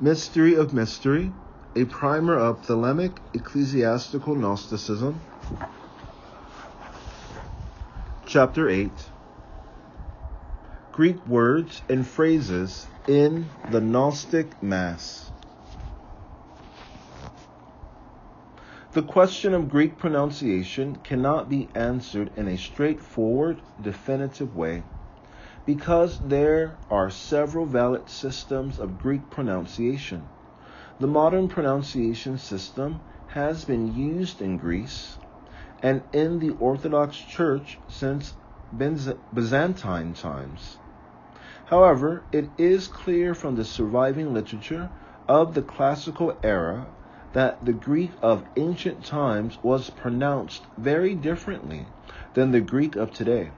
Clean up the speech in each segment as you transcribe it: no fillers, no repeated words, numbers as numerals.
Mystery of Mystery, a primer of Thelemic ecclesiastical Gnosticism. Chapter 8. Greek words and phrases in the Gnostic Mass. The question of Greek pronunciation cannot be answered in a straightforward, definitive way, because there are several valid systems of Greek pronunciation. The modern pronunciation system has been used in Greece and in the Orthodox Church since Byzantine times. However, it is clear from the surviving literature of the classical era that the Greek of ancient times was pronounced very differently than the Greek of today,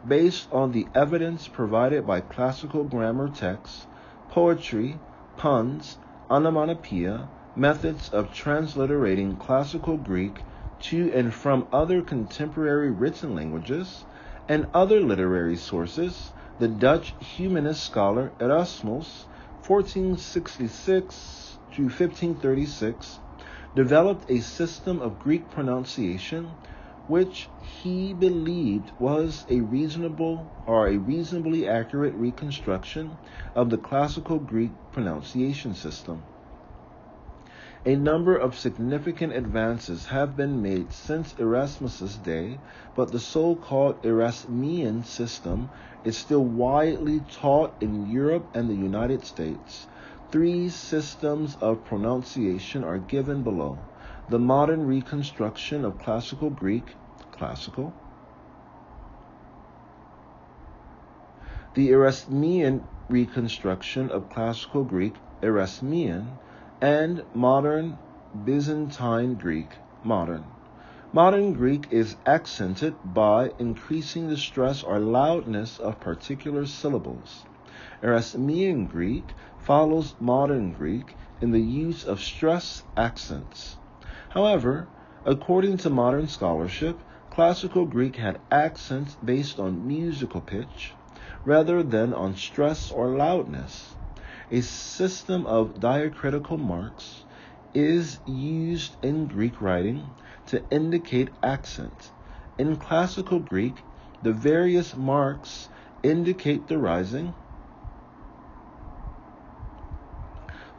based on the evidence provided by classical grammar texts, poetry, puns, onomatopoeia, methods of transliterating classical Greek to and from other contemporary written languages, and other literary sources. The Dutch humanist scholar Erasmus, 1466 to 1536, developed a system of Greek pronunciation which he believed was a reasonably accurate reconstruction of the classical Greek pronunciation system. A number of significant advances have been made since Erasmus's day, but the so-called Erasmian system is still widely taught in Europe and the United States. 3 systems of pronunciation are given below: the modern reconstruction of classical Greek, classical; the Erasmian reconstruction of classical Greek, Erasmian; and modern Byzantine Greek, modern. Modern Greek is accented by increasing the stress or loudness of particular syllables. Erasmian Greek follows modern Greek in the use of stress accents. However, according to modern scholarship, classical Greek had accents based on musical pitch rather than on stress or loudness. A system of diacritical marks is used in Greek writing to indicate accent. In classical Greek, the various marks indicate the rising,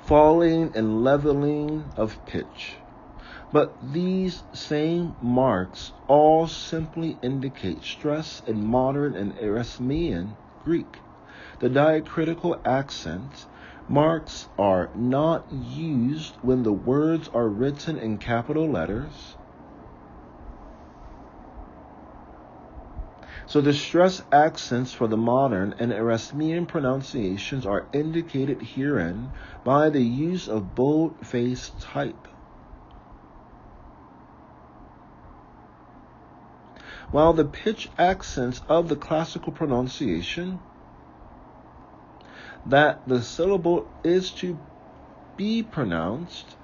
falling, and leveling of pitch. But these same marks all simply indicate stress in modern and Erasmian Greek. The diacritical accent marks are not used when the words are written in capital letters. So the stress accents for the modern and Erasmian pronunciations are indicated herein by the use of bold-faced type, while the pitch accents of the classical pronunciation, that the syllable is to be pronounced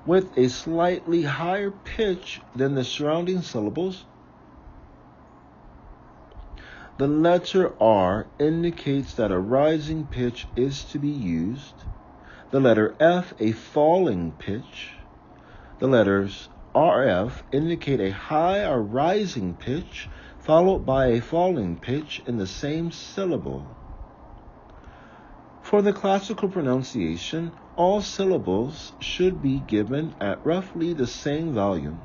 with a slightly higher pitch than the surrounding syllables. The letter R indicates that a rising pitch is to be used, the letter F a falling pitch. The letters RF indicate a high or rising pitch followed by a falling pitch in the same syllable. For the classical pronunciation, all syllables should be given at roughly the same volume.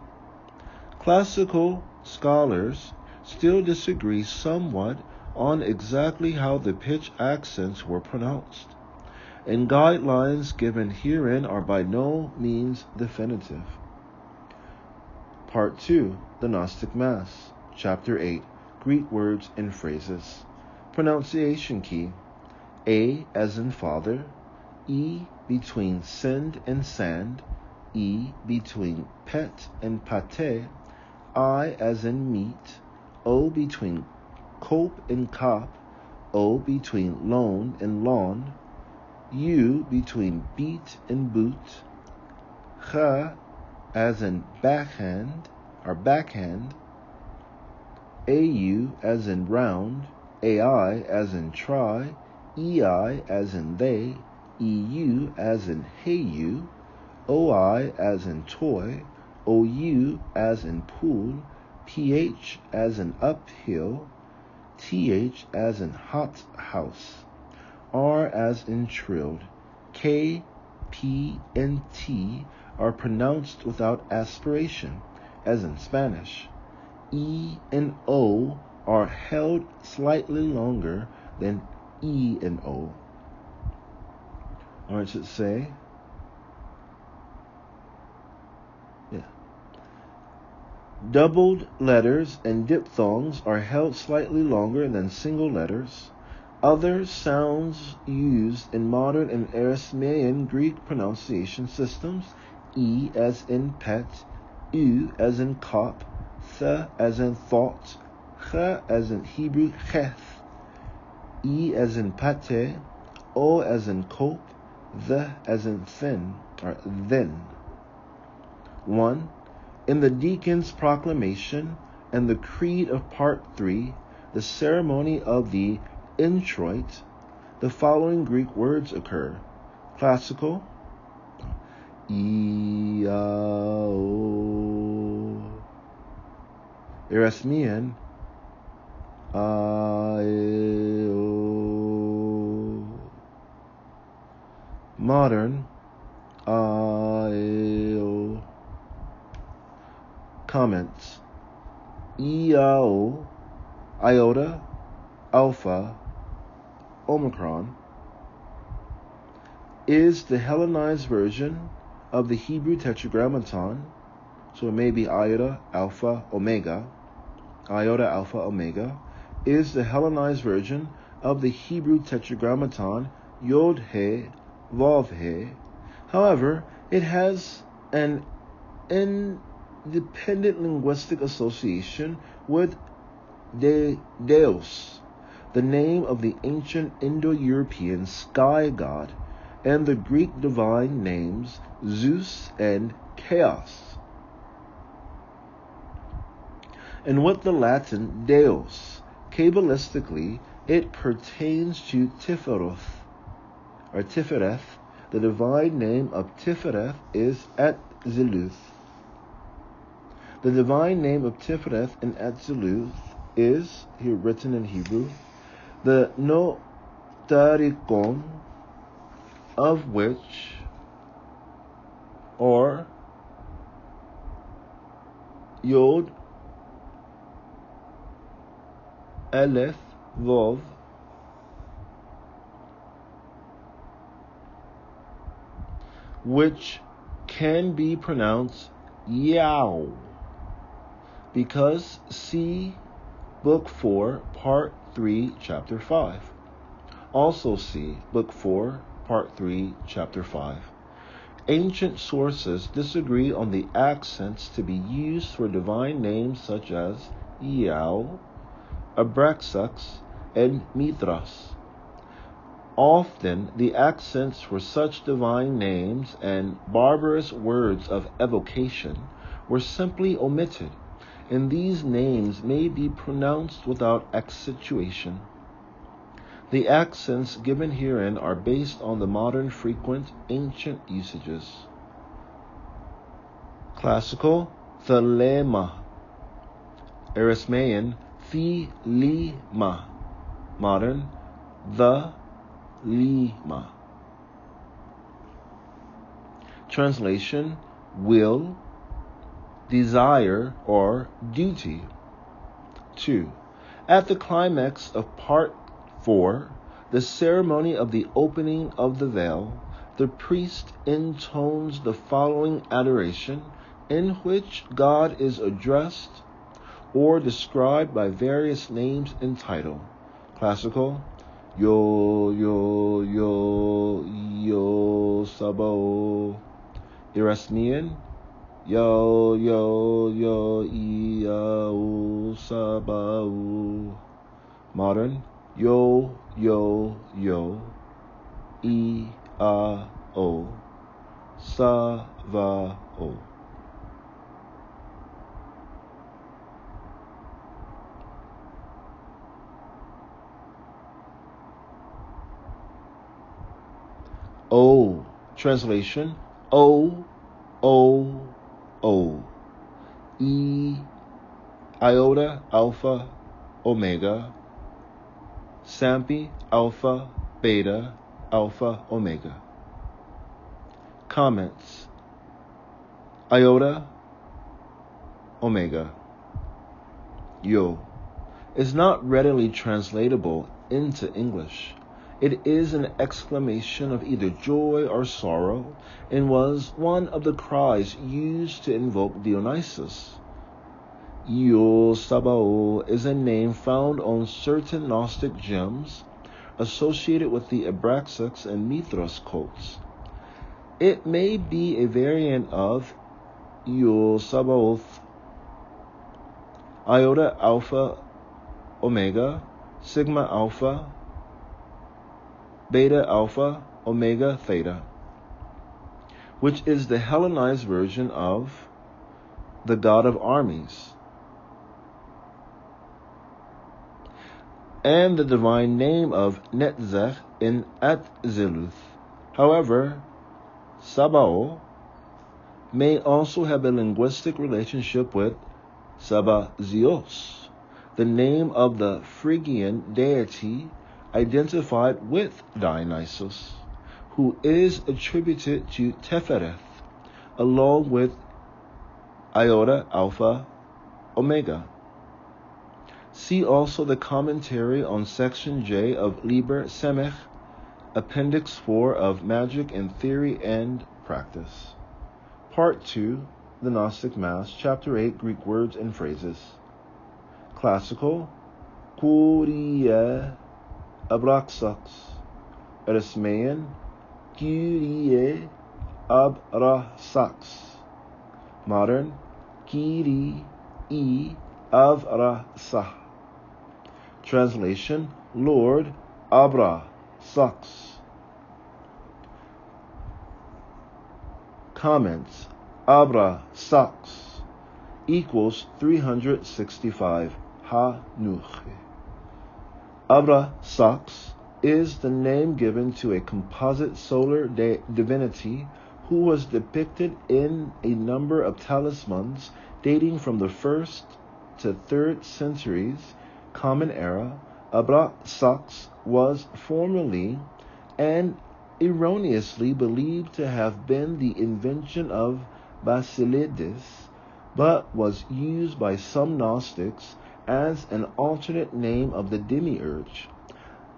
Classical scholars still disagree somewhat on exactly how the pitch accents were pronounced, and guidelines given herein are by no means definitive. Part 2, the Gnostic Mass, Chapter 8, Greek words and phrases. Pronunciation key: A as in father, E between send and sand, E between pet and pate, I as in meat, O between cope and cop, O between loan and lawn, U between beat and boot, Ch as in backhand or backhand, AU as in round, AI as in try, EI as in they, EU as in heyu, OI as in toy, OU as in pool, PH as in uphill, TH as in hot house, R as in trilled, K, P, and T are pronounced without aspiration, as in Spanish. E and O are held slightly longer than E and O. Or it should say, doubled letters and diphthongs are held slightly longer than single letters. Other sounds used in modern and Aramaean Greek pronunciation systems, E as in pet, U as in cop, Th as in thought, Ch as in Hebrew cheth, E as in pate, O as in cope, Th as in thin, or then. 1. In the deacon's proclamation and the creed of Part 3, the ceremony of the introit, the following Greek words occur. Classical, I-A-O. Aramaean, I-A-O. Modern, I-A-O. Comments. EIO, iota, alpha, omicron, is the Hellenized version of the Hebrew Tetragrammaton, so it may be iota, alpha, omega. Iota, alpha, omega is the Hellenized version of the Hebrew Tetragrammaton, Yod He, Vav He. However, it has an independent linguistic association with Deus, the name of the ancient Indo-European sky god, and the Greek divine names Zeus and Chaos, and with the Latin Deus. Kabbalistically, it pertains to Tifereth, or Tifereth. The divine name of Tifereth is Atziluth. The divine name of Tifereth and Atziluth is, here written in Hebrew, the notarikon, of which, or Yod, Aleph, Vav, which can be pronounced Yao, because see Book 4, Part 3, Chapter 5. Also see Book 4, Part 3, Chapter 5. Ancient sources disagree on the accents to be used for divine names such as Yao, Abraxas, and Mithras. Often, the accents for such divine names and barbarous words of evocation were simply omitted, and these names may be pronounced without accentuation. The accents given herein are based on the modern frequent ancient usages. Classical, thelema. Aramaean, thelema. Modern, the lima. Translation, will, desire, or duty. 2. At the climax of Part 4, the ceremony of the opening of the veil, the priest intones the following adoration, in which God is addressed or described by various names and title. Classical, Yo, yo, yo, yo, sabo. Aramaean, Yo, yo, yo, ia, sabau. Modern, yo, yo, yo, o, sa, va, o. O. Translation: O, O, O. E, iota, alpha, omega. Sampi, alpha, beta, alpha, omega. Comments: iota, omega. Yo is not readily translatable into English. It is an exclamation of either joy or sorrow, and was one of the cries used to invoke Dionysus. Yo Sabao is a name found on certain Gnostic gems associated with the Abraxas and Mithras cults. It may be a variant of Yo Sabaoth, iota alpha omega, sigma alpha, beta alpha, omega theta, which is the Hellenized version of the god of armies, and the divine name of Netzach in Atziluth. However, Sabao may also have a linguistic relationship with Sabazios, the name of the Phrygian deity identified with Dionysus, who is attributed to Tefereth, along with iota, alpha, omega. See also the commentary on Section J of Liber Semech, Appendix 4 of Magic in Theory and Practice. Part 2, the Gnostic Mass, Chapter 8, Greek Words and Phrases. Classical: Kyrie Abraxas. Erasmean: Kyrie Abrasax. Modern: Kyrie Avrasa. Translation: Lord Abrasax. Comments: Abrasax equals 365 Ha-Nuch. Abrasax is the name given to a composite solar divinity who was depicted in a number of talismans dating from the 1st to 3rd centuries Common Era. Abrasax was formerly and erroneously believed to have been the invention of Basilides, but was used by some Gnostics as an alternate name of the demiurge.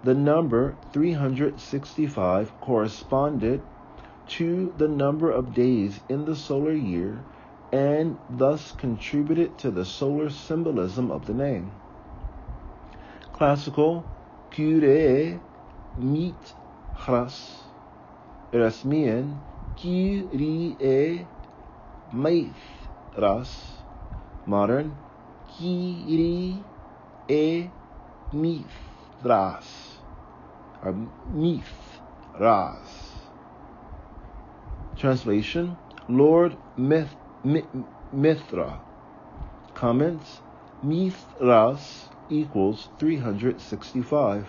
The number 365 corresponded to the number of days in the solar year and thus contributed to the solar symbolism of the name. Classical: Kyrie Mithras. Erasmian: Kyrie Mithras. Modern: Kyrie Mithras, or Mithras. Translation: Lord Mithra. Comments: Mithras equals 365.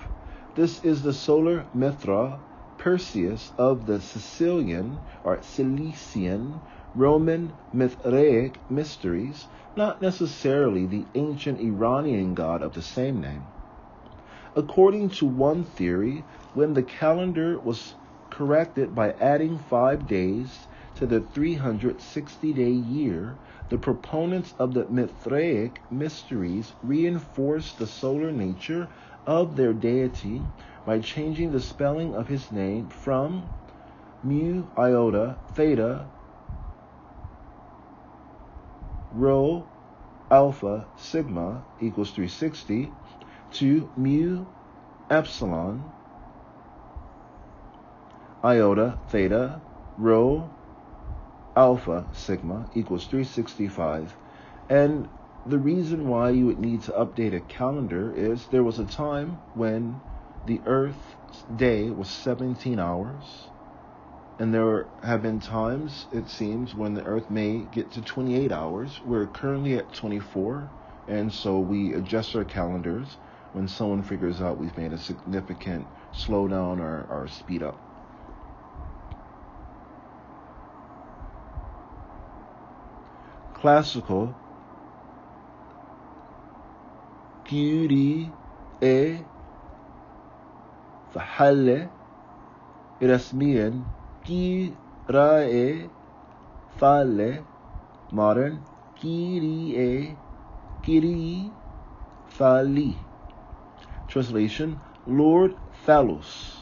This is the solar Mithra Perseus of the Sicilian or Cilician Roman Mithraic mysteries, not necessarily the ancient Iranian god of the same name. According to one theory, when the calendar was corrected by adding 5 days to the 360-day year, the proponents of the Mithraic mysteries reinforced the solar nature of their deity by changing the spelling of his name from mu iota theta rho alpha sigma equals 360 to mu epsilon iota theta rho alpha sigma equals 365. And the reason why you would need to update a calendar is there was a time when the Earth's day was 17 hours, and there have been times, it seems, when the Earth may get to 28 hours. We're currently at 24, and so we adjust our calendars when someone figures out we've made a significant slowdown or speed up. Classical, Kyrie فحل. رسميا كيراe فale. Modern, Kyrie fali. Translation, Lord Phalos.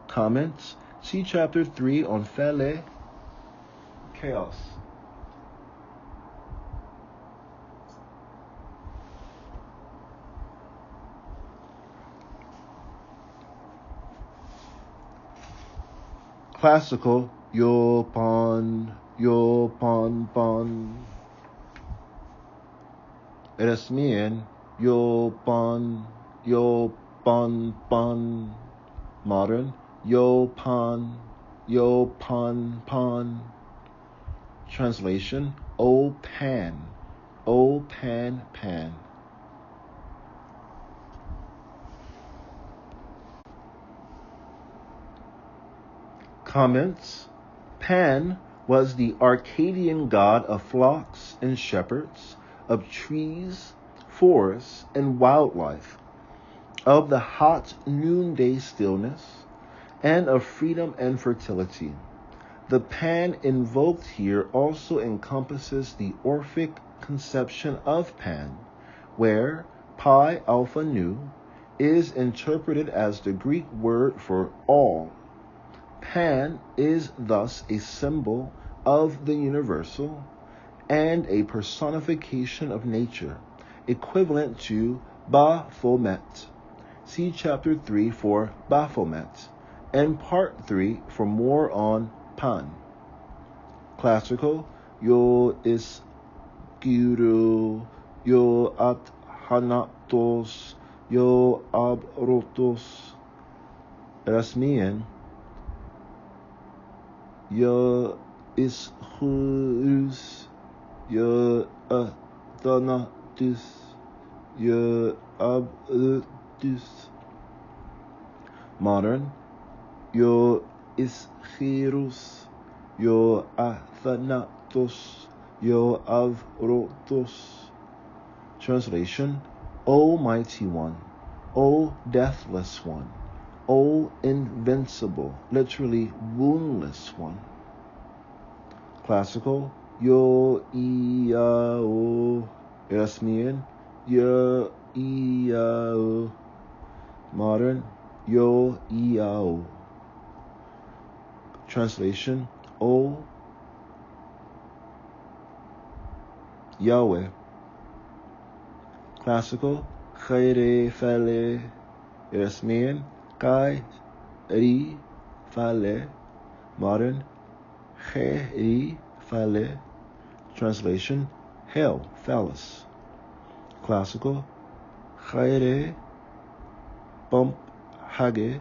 Comments, see chapter 3 on Phale, chaos. Classical, yo pon pon. Resmian, yo pon pon. Modern, yo pon pon. Translation, O pan pan. Comments, Pan was the Arcadian god of flocks and shepherds, of trees, forests, and wildlife, of the hot noonday stillness, and of freedom and fertility. The Pan invoked here also encompasses the Orphic conception of Pan, where Pi Alpha Nu is interpreted as the Greek word for all. Pan is thus a symbol of the universal and a personification of nature, equivalent to Baphomet. See chapter 3 for Baphomet, and part 3 for more on Pan. Classical, yo is gyru, yo at hanatos, yo abrotos. Rasmian, yo is churus, yo athanatus, yo abrotus. Modern, yo ischerus, yo athanatos, yo avrotos. Translation, O Mighty One, O Deathless One, O Invincible, literally woundless one. Classical, yo iao. Rasmian, yo iao. Modern, yo iao. Translation, O Yahweh. Classical, Khaire Fale. Rasmian, Kai Ri Fale. Modern, Khairi Fale. Translation, Hail, Phallus. Classical, Khaire Pump Hage.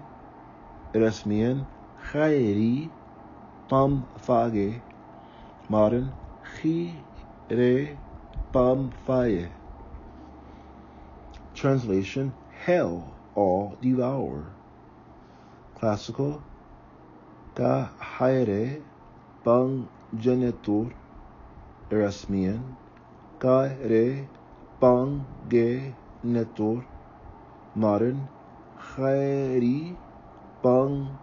Rasmian, Khairi Pam Fage. Modern, Khire Pam Faye. Translation, Hell all devour. Classical, Ka Haire Pang Genitor. Rasmian, Ka Re Pang Genitor. Modern, Khairi Pang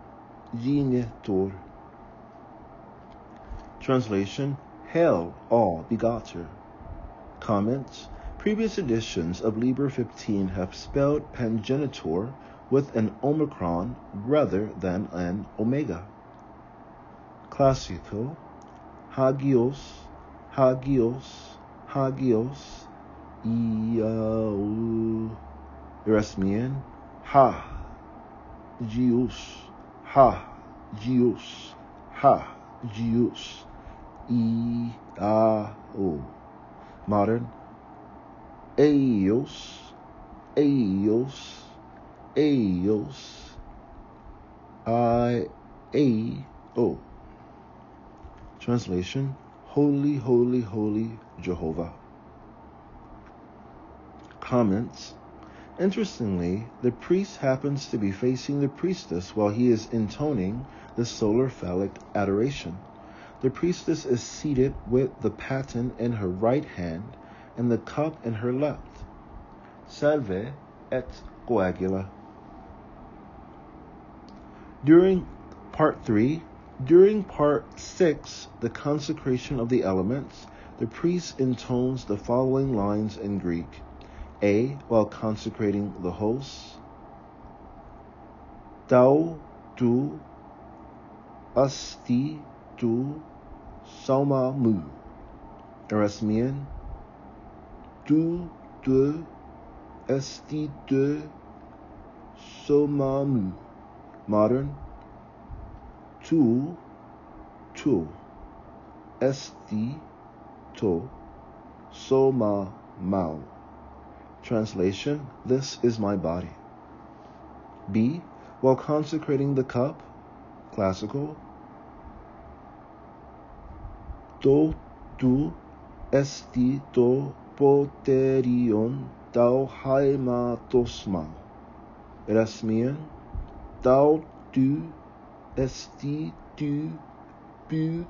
Genitor. Translation, Hell all begotter. Comments, previous editions of Liber 15 have spelled Pangenitor with an omicron rather than an omega. Classical, Hagios, Iau. Rasmian, Gius, Iau. Modern, Eos, I-A-O. Translation, Holy, holy, holy Jehovah. Comments, interestingly, the priest happens to be facing the priestess while he is intoning the solar phallic adoration. The priestess is seated with the paten in her right hand and the cup in her left. Salve et coagula. During part 6, the consecration of the elements, the priest intones the following lines in Greek. A. While consecrating the host. Tau tu asti tu soma mu. Erasmian. Tu esti tu soma mu. Modern. Tu esti to soma mau. Translation: This is my body. B. While consecrating the cup, classical. To tu esti to poterion tau haimatosma. Erasmian. Tau tu esti tu puterium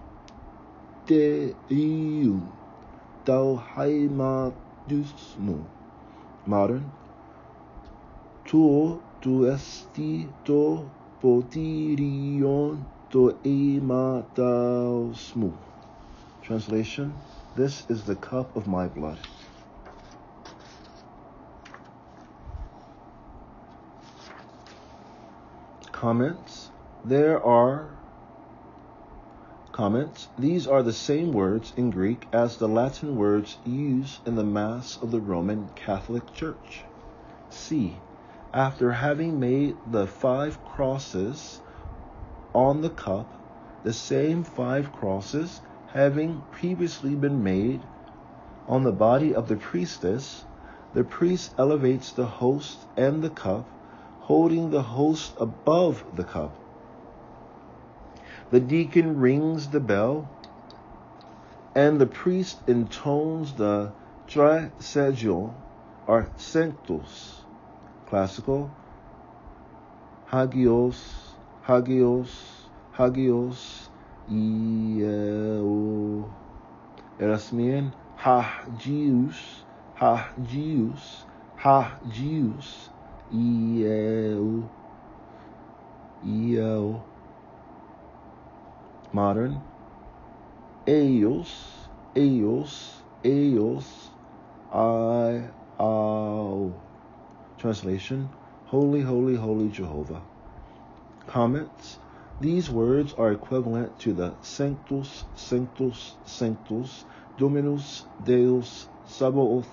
tau haimatusmo. Modern. Tu esti to poterion to haimatusmo. Translation: This is the cup of my blood. Comments. These are the same words in Greek as the Latin words used in the Mass of the Roman Catholic Church. C. After having made the 5 crosses on the cup, the same 5 crosses having previously been made on the body of the priestess, the priest elevates the host and the cup, holding the host above the cup. The deacon rings the bell, and the priest intones the Trisagion or Sanctus, classical. Hagios, Hagios, Hagios, Ieo. Erasmian. Hagios, Hagios, Hagios, Ieo. Ieo. Modern. Eos, Eos, Eos, Iao. Translation: Holy, holy, holy Jehovah. Comments. These words are equivalent to the Sanctus, Sanctus, Sanctus, Dominus Deus Sabaoth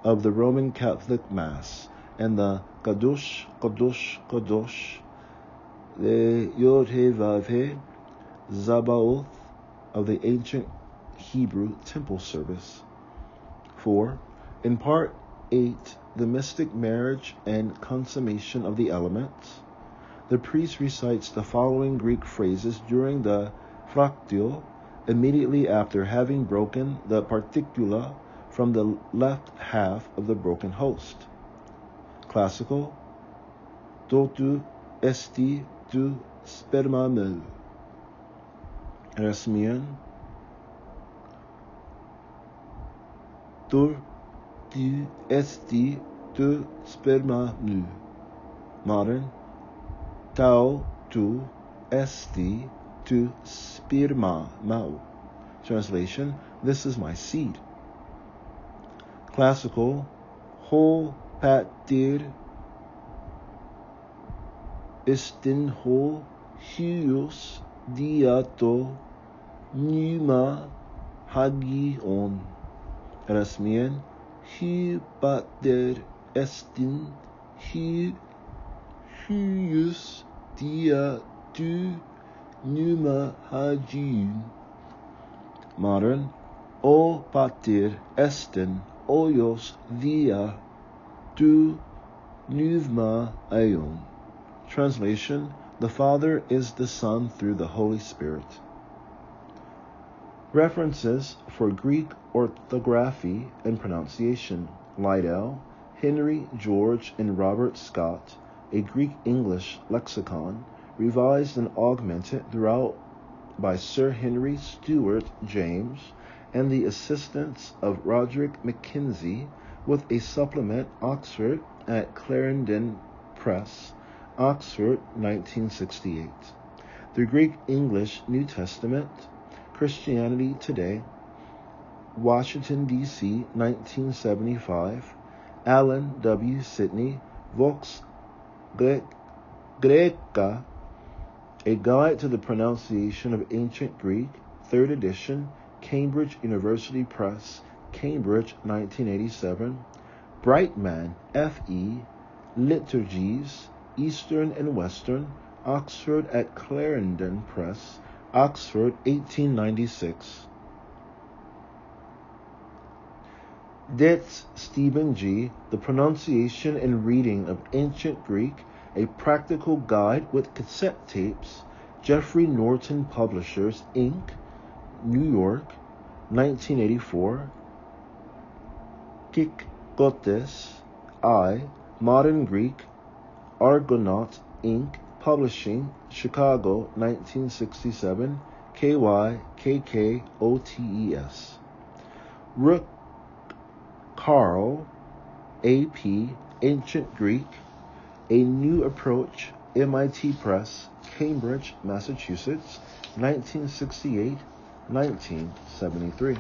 of the Roman Catholic Mass, and the Kadosh, Kadosh, Kadosh, the Yod-Heh-Vav-Heh, Zabaoth of the ancient Hebrew temple service. 4. In part 8, the mystic marriage and consummation of the elements, the priest recites the following Greek phrases during the fractio, immediately after having broken the particula from the left half of the broken host. Classical. Totu esti tu sperma meu. Erasmian. Tu esti tu sperma meu. Modern. Tau tu esti tu sperma mau. Translation: This is my seed. Classical. Ho pater estin ho huios diato pneuma hagion. Erasmian. Hu pater estin huios dia tu pneuma hagion. Modern. O pater estin oios dia tu pneuma aion. Translation: The Father is the Son through the Holy Spirit. References for Greek orthography and pronunciation. Lydell, Henry George and Robert Scott, A Greek-English Lexicon, revised and augmented throughout by Sir Henry Stuart James and the assistance of Roderick Mackenzie, with a supplement, Oxford, at Clarendon Press, Oxford, 1968. The Greek-English New Testament, Christianity Today, Washington, D.C., 1975, Alan W. Sidney, Vox Graeca, A Guide to the Pronunciation of Ancient Greek, 3rd edition, Cambridge University Press, Cambridge, 1987, Brightman, F.E., Liturgies, Eastern and Western, Oxford at Clarendon Press, Oxford, 1896. Ditz, Stephen G., The Pronunciation and Reading of Ancient Greek, A Practical Guide with Cassette Tapes, Jeffrey Norton Publishers, Inc., New York, 1984. Kikotes, I., Modern Greek, Argonaut, Inc., Publishing, Chicago, 1967, KYKKOTES. Rook, Carl, A.P., Ancient Greek, A New Approach, MIT Press, Cambridge, Massachusetts, 1968, 1973.